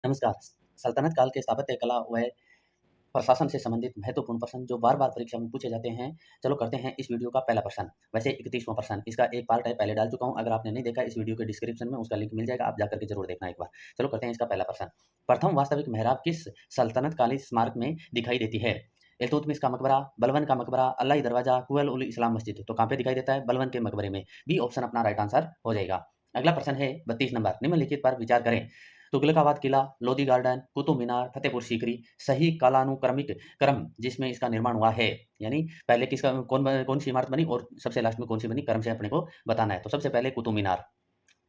नमस्कार। सल्तनत काल के स्थापत्य कला व प्रशासन से संबंधित महत्वपूर्ण प्रश्न जो बार-बार परीक्षा में पूछे जाते हैं, चलो करते हैं इस वीडियो का पहला प्रश्न। वैसे 31वां प्रश्न, इसका एक पार्ट है, पहले डाल चुका हूँ। अगर आपने नहीं देखा, इस वीडियो के डिस्क्रिप्शन में उसका लिंक मिल जाएगा, आप जाकर के ज़रूर देखना एक बार। चलो करते हैं इसका पहला प्रश्न। प्रथम वास्तविक मेहराब किस सल्तनत कालीन स्मारक में दिखाई देती है? इल्तुतमिश का मकबरा, बलबन का मकबरा, अल्लाही दरवाजा, कुवैत उल इस्लाम मस्जिद। तो कहाँ पे दिखाई देता है? बलबन के मकबरे में। बी ऑप्शन अपना राइट आंसर हो जाएगा। अगला प्रश्न है 32 नंबर, निम्नलिखित पर विचार करें। तुगलकाबाद किला, लोधी गार्डन, कुतुब मीनार, फतेहपुर सीकरी, सही कालानुक्रमिक क्रम जिसमें इसका निर्माण हुआ है, यानी पहले किसका कौन सी इमारत बनी और सबसे लास्ट में कौन सी बनी, क्रम से अपने को बताना है। तो सबसे पहले कुतुब मीनार,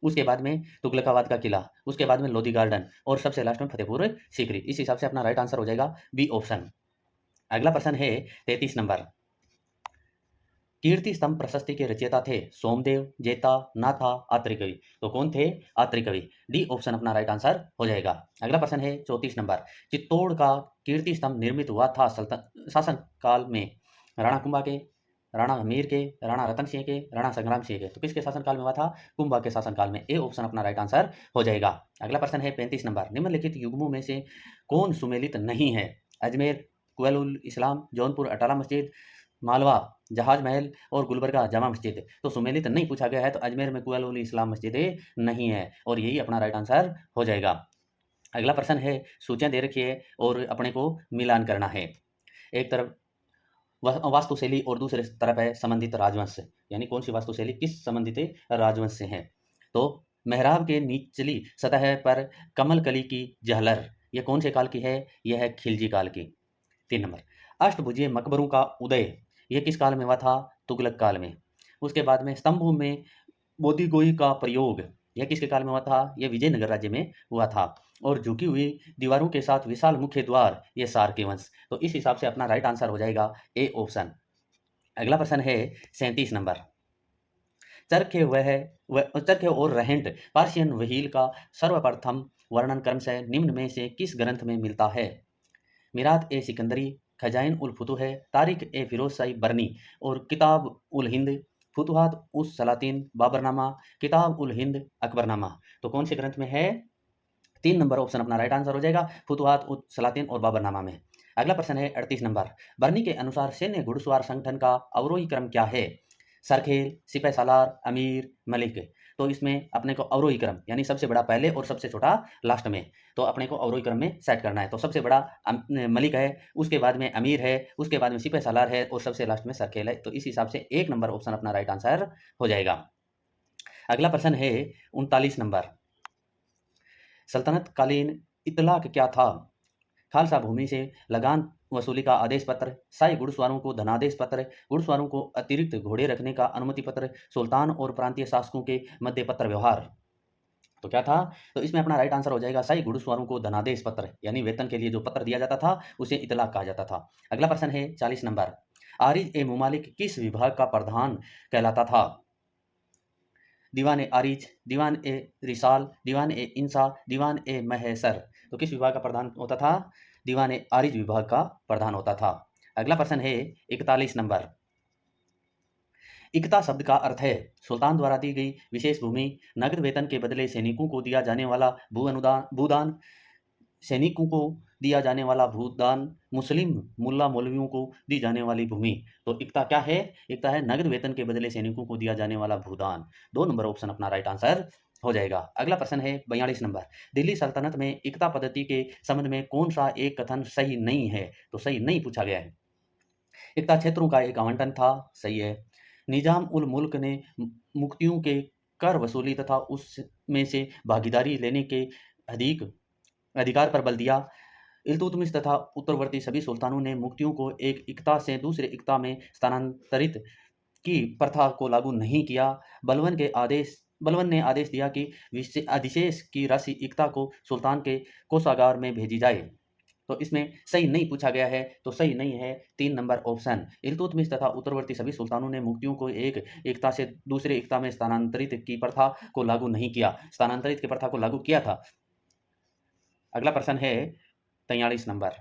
उसके बाद में तुगलकाबाद का किला, उसके बाद में लोधी गार्डन और सबसे लास्ट में फतेहपुर सीकरी। इस हिसाब से अपना राइट आंसर हो जाएगा बी ऑप्शन। अगला प्रश्न है 33 नंबर, कीर्ति स्तंभ प्रशस्ति के रचयिता थे सोमदेव, जेता, नाथा, आत्रेकवि। तो कौन थे? आत्रेकवि। डी ऑप्शन अपना राइट आंसर हो जाएगा। अगला प्रश्न है 34 नंबर, चित्तौड़ का कीर्ति स्तंभ निर्मित हुआ था शासन काल में? राणा कुंभा के, राणा हमीर के, राणा रतन सिंह के, राणा संग्राम सिंह के। तो किसके शासन काल में हुआ था? कुंभा के शासन काल में। ए ऑप्शन अपना राइट आंसर हो जाएगा। अगला प्रश्न है 35 नंबर, निम्नलिखित युग्मों में से कौन सुमेलित नहीं है? अजमेर, कुवैत उल इस्लाम, जौनपुर अटाला मस्जिद, मालवा जहाज महल और गुलबर्गा जामा मस्जिद। तो सुमेलित नहीं पूछा गया है, तो अजमेर में कुवैत उल इस्लाम मस्जिद नहीं है और यही अपना राइट आंसर हो जाएगा। अगला प्रश्न है, सूचियां दे रखी है और अपने को मिलान करना है। एक तरफ वास्तुशैली और दूसरे तरफ है संबंधित राजवंश, यानी कौन सी वास्तुशैली किस संबंधित राजवंश से है। तो मेहराब के निचली सतह पर कमल कली की जहलर, यह कौन से काल की है? यह है खिलजी काल की। 3 नंबर, अष्टभुजीय मकबरों का उदय, यह किस काल में हुआ था? तुगलक काल में। उसके बाद में स्तंभों में बोधिगोई का प्रयोग, यह किसके काल में हुआ था? यह विजयनगर राज्य में हुआ था। और झुकी हुई दीवारों के साथ विशाल मुख्य द्वार, यह सार के वंश। तो इस हिसाब से अपना राइट आंसर हो जाएगा ए ऑप्शन। अगला प्रश्न है 37 नंबर, चरखे और रहंट पार्शियन व्हील का सर्वप्रथम वर्णन क्रमशः निम्न में से किस ग्रंथ में मिलता है? मिरात ए सिकंदरी, खजाइन उल फुतूह, तारिख ए फिरोजशाही बरनी और किताब उल हिंद, फुतुहात उस सलातीन, बाबरनामा, किताब उल हिंद, अकबरनामा। तो कौन से ग्रंथ में है? 3 नंबर ऑप्शन अपना राइट आंसर हो जाएगा, फुतुहात उस सलातीन और बाबरनामा में। अगला प्रश्न है 38 नंबर, बरनी के अनुसार सैन्य घुड़सवार संगठन का अवरोही क्रम क्या है? सरखेल, सिपह सालार, अमीर, मलिक। तो इसमें अपने को अवरोही क्रम, यानी सबसे बड़ा पहले और सबसे छोटा लास्ट में, तो अपने को अवरोही क्रम में सेट करना है। तो सबसे बड़ा मलिक है, उसके बाद में अमीर है, उसके बाद में सिपह सालार है और सबसे लास्ट में सरखेल है। तो इस हिसाब से 1 नंबर ऑप्शन अपना राइट आंसर हो जाएगा। अगला प्रश्न है 39 नंबर, सल्तनत कालीन इतलाक क्या था? खालसा भूमि से लगान वसूली का आदेश पत्र, शाही घुड़सवारों को धनादेश पत्र, घुड़सवारों को अतिरिक्त घोड़े रखने का अनुमति पत्र, सुल्तान और प्रांतीय शासकों के मध्य पत्र व्यवहार। तो क्या था? तो इसमें अपना राइट आंसर हो जाएगा शाही घुड़सवारों को धनादेश पत्र, यानी वेतन के लिए जो पत्र दिया जाता था उसे इतलाक कहा जाता था। अगला प्रश्न है 40 नंबर, आरिज ए मुमालिक किस विभाग का प्रधान कहलाता था? दीवान ए आरिज, दीवान ए रिसाल, दीवान ए इंसा, दीवान ए महेसर। तो किस विभाग का प्रधान होता था? दीवान ए आरिज विभाग का प्रधान होता था। अगला प्रश्न है 41 नंबर, इक्ता शब्द का अर्थ है सुल्तान द्वारा दी गई विशेष भूमि, नगद वेतन के बदले सैनिकों को दिया जाने वाला भूदान, सैनिकों को दिया जाने वाला भूदान, मुस्लिम मुल्ला मौलवियों को दी जाने वाली भूमि। तो इक्ता क्या है? इक्ता है नगद वेतन के बदले सैनिकों को दिया जाने वाला भूदान। 2 नंबर ऑप्शन अपना राइट आंसर हो जाएगा। अगला प्रश्न है 42 नंबर, दिल्ली सल्तनत में इक्ता पद्धति के संबंध में कौन सा एक कथन सही नहीं है? तो सही नहीं पूछा गया है। इक्ता क्षेत्रों का एक आवंटन था, सही है। निजाम उल मुल्क ने मुक्तियों के कर वसूली तथा उसमें से भागीदारी लेने के अधिक अधिकार पर बल दिया। इल्तुतमिश तथा उत्तरवर्ती सभी सुल्तानों ने मुक्तियों को एक इक्ता से दूसरे इक्ता में स्थानांतरित की प्रथा को लागू नहीं किया। बलबन ने आदेश दिया कि अधिशेष की राशि इक्ता को सुल्तान के कोषागार में भेजी जाए। तो इसमें सही नहीं पूछा गया है, तो सही नहीं है 3 नंबर ऑप्शन। इल्तुतमिश तथा उत्तरवर्ती सभी सुल्तानों ने मुक्तियों को एक एकता से दूसरे एकता में स्थानांतरित की प्रथा को लागू नहीं किया, स्थानांतरित की प्रथा को लागू किया था। अगला प्रश्न है 43 नंबर,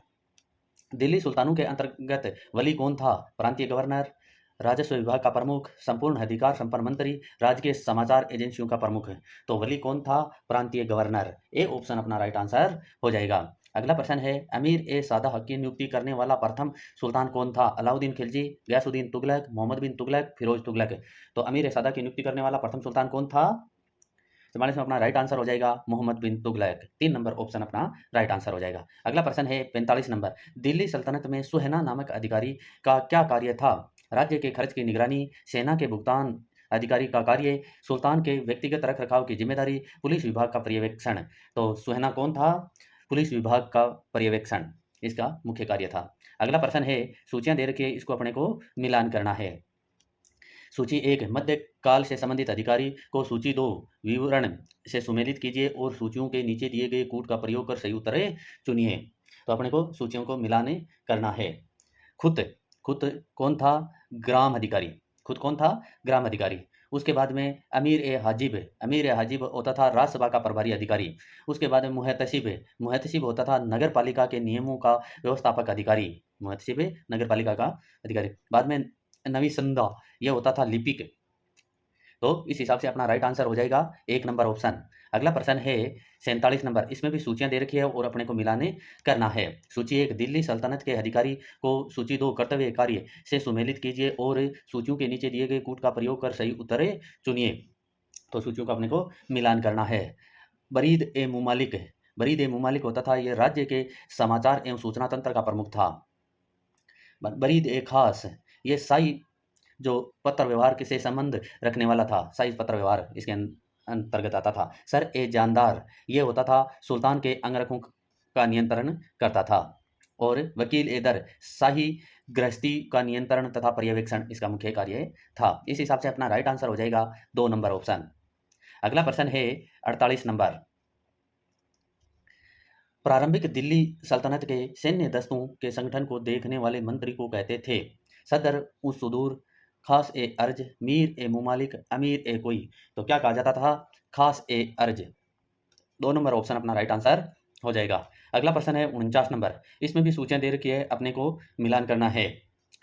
दिल्ली सुल्तानों के अंतर्गत वली कौन था? प्रांतीय गवर्नर, राजस्व विभाग का प्रमुख, संपूर्ण अधिकार संपन्न मंत्री, राज्य के समाचार एजेंसियों का प्रमुख। तो वली कौन था? प्रांतीय गवर्नर। ए ऑप्शन अपना राइट आंसर हो जाएगा। अगला प्रश्न है, अमीर ए सादा हक की नियुक्ति करने वाला प्रथम सुल्तान कौन था? अलाउद्दीन खिलजी, गयासुद्दीन तुगलक, मोहम्मद बिन तुगलक, फिरोज तुगलक। तो अमीर ए सादा की नियुक्ति करने वाला प्रथम सुल्तान कौन था? 44 में अपना राइट आंसर हो जाएगा मोहम्मद बिन तुगलक। 3 नंबर ऑप्शन अपना राइट आंसर हो जाएगा। अगला प्रश्न है 45 नंबर, दिल्ली सल्तनत में सुहेना नामक अधिकारी का क्या कार्य था? राज्य के खर्च की निगरानी, सेना के भुगतान अधिकारी का कार्य, सुल्तान के व्यक्तिगत रख रखाव की जिम्मेदारी, पुलिस विभाग का पर्यवेक्षण। तो सुहेना कौन था? पुलिस विभाग का पर्यवेक्षण इसका मुख्य कार्य था। अगला प्रश्न है, सूचियां दे रखी है, इसको अपने को मिलान करना है। सूची 1, मध्य काल से संबंधित अधिकारी को सूची 2 विवरण से सुमेलित कीजिए और सूचियों के नीचे दिए गए कूट का प्रयोग कर सही उत्तरें चुनिए। तो अपने को सूचियों को मिलाने करना है। खुद खुद कौन था? ग्राम अधिकारी। खुद कौन था? ग्राम अधिकारी। उसके बाद में अमीर ए हाजिब होता था राज्यसभा का प्रभारी अधिकारी। उसके बाद में मुहतसिब होता था नगर पालिका के नियमों का व्यवस्थापक अधिकारी। मुहतसिब नगर पालिका का अधिकारी। बाद में नवीसंदा ये होता था लिपिक। तो इस हिसाब से अपना राइट आंसर हो जाएगा 1 नंबर ऑप्शन। अगला प्रश्न है 47 नंबर, इसमें भी सूचियां दे रखी है और अपने को मिलाने करना है। सूची 1, दिल्ली सल्तनत के अधिकारी को सूची 2 कर्तव्य कार्य से सुमेलित कीजिए और सूचियों के नीचे दिए गए कूट का प्रयोग कर सही उत्तरें चुनिए। तो सूचियों का अपने को मिलान करना है। बरीद ए मुमालिक होता था, यह राज्य के समाचार एवं सूचना तंत्र का प्रमुख था। बरीद ए खास, ये शाही जो पत्र व्यवहार से संबंध रखने वाला था, शाही पत्र व्यवहार इसके अंतर्गत आता था। सर ए जानदार, ये होता था सुल्तान के अंगरखों का नियंत्रण करता था। और वकील ए दर, शाही गृहस्थी का नियंत्रण तथा पर्यवेक्षण इसका मुख्य कार्य था। इस हिसाब से अपना राइट आंसर हो जाएगा 2 नंबर ऑप्शन। अगला प्रश्न है 48 नंबर, प्रारंभिक दिल्ली सल्तनत के सैन्य दस्तों के संगठन को देखने वाले मंत्री को कहते थे? सदर उस सुदूर, खास ए अर्ज, मीर ए मुमालिक, अमीर ए कोई। तो क्या कहा जाता था? खास ए अर्ज। 2 नंबर ऑप्शन अपना राइट आंसर हो जाएगा। अगला प्रश्न है 49 नंबर, इसमें भी सूचियां दे रखी है, अपने को मिलान करना है।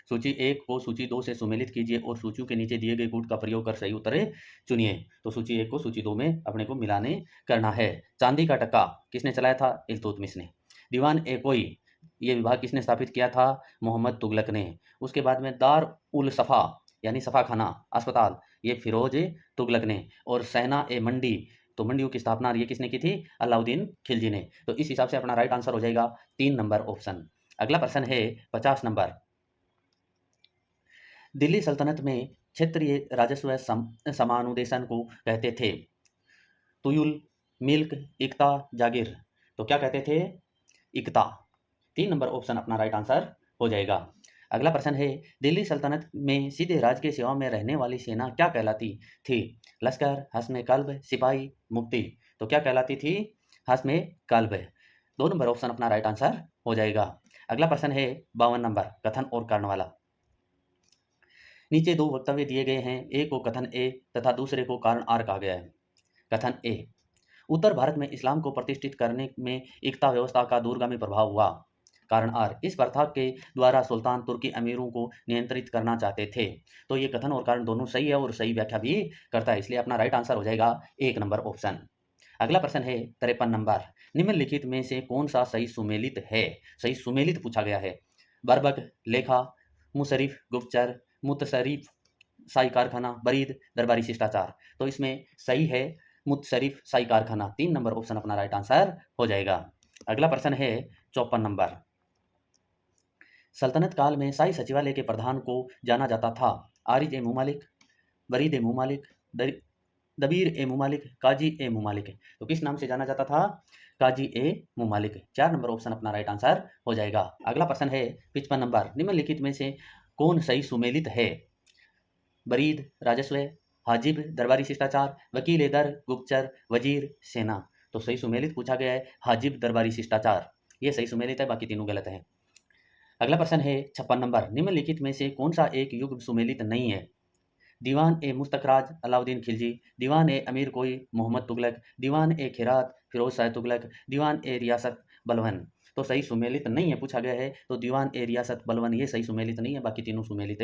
सूची 1 को सूची 2 से सुमेलित कीजिए और सूचियों के नीचे दिए गए कूट का प्रयोग कर सही उत्तरें चुनिए। तो सूची 1 को सूची 2 में अपने को मिलाने करना है। चांदी का टक्का किसने चलाया था? इल्तुतमिश ने। दीवान ए कोई, ये विभाग किसने स्थापित किया था? मोहम्मद तुगलक ने। उसके बाद में दार उल सफा यानी सफा खाना अस्पताल, ये फिरोज तुगलक ने। और सहना ए मंडी, तो मंडियों की स्थापना ये किसने की थी? अलाउद्दीन खिलजी ने। तो इस हिसाब से अपना राइट आंसर हो जाएगा 3 नंबर ऑप्शन। अगला प्रश्न है 50 नंबर, दिल्ली सल्तनत में क्षेत्रीय राजस्व समानुदेशन को कहते थे? तुयुल, मिल्क, इक्ता, जागीर। तो क्या कहते थे? इक्ता। 3 नंबर ऑप्शन अपना राइट आंसर हो जाएगा। अगला प्रश्न है, दिल्ली सल्तनत में सीधे राज की सेवा में रहने वाली सेना क्या कहलाती थी? लश्कर, हस्मे कल्ब, सिपाही, मुक्ति। तो क्या कहलाती थी? हस्मे कल्ब। 2 नंबर ऑप्शन अपना राइट आंसर हो जाएगा। अगला प्रश्न है 52 नंबर, कथन और कारण वाला। नीचे 2 वक्तव्य दिए गए हैं, एक को कथन ए तथा दूसरे को कारण आर कहा गया है। कथन ए, उत्तर भारत में इस्लाम को प्रतिष्ठित करने में एकता व्यवस्था का दूरगामी प्रभाव हुआ। कारण आर, इस प्रथा के द्वारा सुल्तान तुर्की अमीरों को नियंत्रित करना चाहते थे। तो ये कथन और कारण दोनों सही है और सही व्याख्या भी करता है, इसलिए अपना राइट आंसर हो जाएगा 1 नंबर ऑप्शन। अगला प्रश्न है 53 नंबर, निम्नलिखित में से कौन सा सही सुमेलित है? सही सुमेलित पूछा गया है। बर्बक, लेखा, मुशरिफ, गुप्तचर, मुतशरीफ, शाही कारखाना, बरीद, दरबारी शिष्टाचार। तो इसमें सही है मुतशरीफ शाही कारखाना। 3 नंबर ऑप्शन अपना राइट आंसर हो जाएगा। अगला प्रश्न है 54 नंबर, सल्तनत काल में शाही सचिवालय के प्रधान को जाना जाता था? आरिज ए मुमालिक, बरीद ए मुमालिक, दबीर ए मुमालिक, काजी ए मुमालिक। तो किस नाम से जाना जाता था? काजी ए मुमालिक। 4 नंबर ऑप्शन अपना राइट आंसर हो जाएगा। अगला प्रश्न है 55 नंबर, निम्नलिखित में से कौन सही सुमेलित है? बरीद, राजस्व, हाजिब, दरबारी शिष्टाचार, वकील ए दर, गुप्तचर, वजीर, सेना। तो सही सुमेलित पूछा गया है हाजिब, दरबारी शिष्टाचार, ये सही सुमेलित है, बाकी तीनों गलत है। अगला प्रश्न है 56 नंबर, निम्नलिखित में से कौन सा एक युग सुमेलित नहीं है? दीवान ए मुस्तखराज, अलाउद्दीन खिलजी, दीवान ए अमीर कोई, मोहम्मद तुगलक, दीवान ए खिरात, फिरोज शाह तुगलक, दीवान ए रियासत बलवन। तो सही सुमेलित नहीं है पूछा गया है, तो दीवान ए रियासत बलवन ये सही सुमेलित नहीं है, बाकी तीनों सुमेलित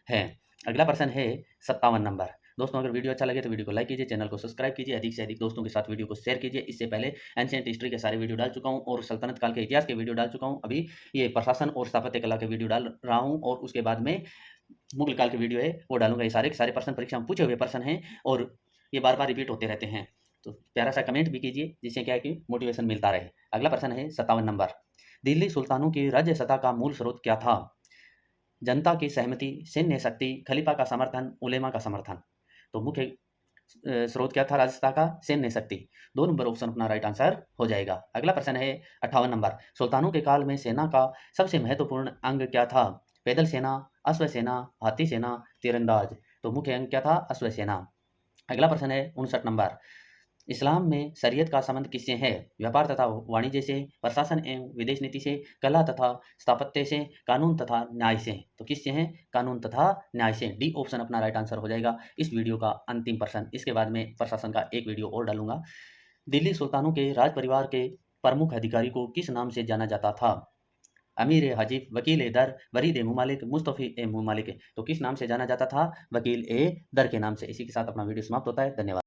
हैं। अगला प्रश्न है 57 नंबर। दोस्तों अगर वीडियो अच्छा लगे तो वीडियो को लाइक कीजिए, चैनल को सब्सक्राइब कीजिए, अधिक से अधिक दोस्तों के साथ वीडियो को शेयर कीजिए। इससे पहले एंशिएंट हिस्ट्री के सारे वीडियो डाल चुका हूँ और सल्तनत काल के इतिहास के वीडियो डाल चुका हूँ। अभी ये प्रशासन और स्थापत्य कला के वीडियो डाल रहा हूँ और उसके बाद में मुगल काल के वीडियो है वो डालूंगा। ये सारे के सारे प्रश्न परीक्षा में पूछे हुए प्रश्न हैं और ये बार बार रिपीट होते रहते हैं। तो प्यारा सा कमेंट भी कीजिए जिससे क्या है कि मोटिवेशन मिलता रहे। अगला प्रश्न है 57 नंबर। दिल्ली सुल्तानों की राज्य सत्ता का मूल स्रोत क्या था? जनता की सहमति, सैन्य शक्ति, खलीफा का समर्थन, उलेमा का समर्थन। तो मुख्य स्रोत क्या था राज्य सत्ता का? सैन्य शक्ति। 2 नंबर ऑप्शन अपना राइट आंसर हो जाएगा। अगला प्रश्न है 58 नंबर। सुल्तानों के काल में सेना का सबसे महत्वपूर्ण अंग क्या था? पैदल सेना, अश्व सेना, हाथी सेना, तीरंदाज। तो मुख्य अंग क्या था? अश्व सेना। अगला प्रश्न है 59 नंबर। इस्लाम में शरीयत का संबंध किससे है? व्यापार तथा वाणिज्य से, प्रशासन एवं विदेश नीति से, कला तथा स्थापत्य से, कानून तथा न्याय से। तो किससे है? कानून तथा न्याय से। डी ऑप्शन अपना राइट आंसर हो जाएगा इस वीडियो का अंतिम प्रश्न। इसके बाद में प्रशासन का एक वीडियो और डालूंगा। दिल्ली सुल्तानों के राज परिवार के प्रमुख अधिकारी को किस नाम से जाना जाता था? अमीर ए हाजिब, वकील ए दर, वरीद ए मुमालिक, मुस्तफी ए मुमालिक। तो किस नाम से जाना जाता था? वकील ए दर के नाम से। इसी के साथ अपना वीडियो समाप्त होता है। धन्यवाद।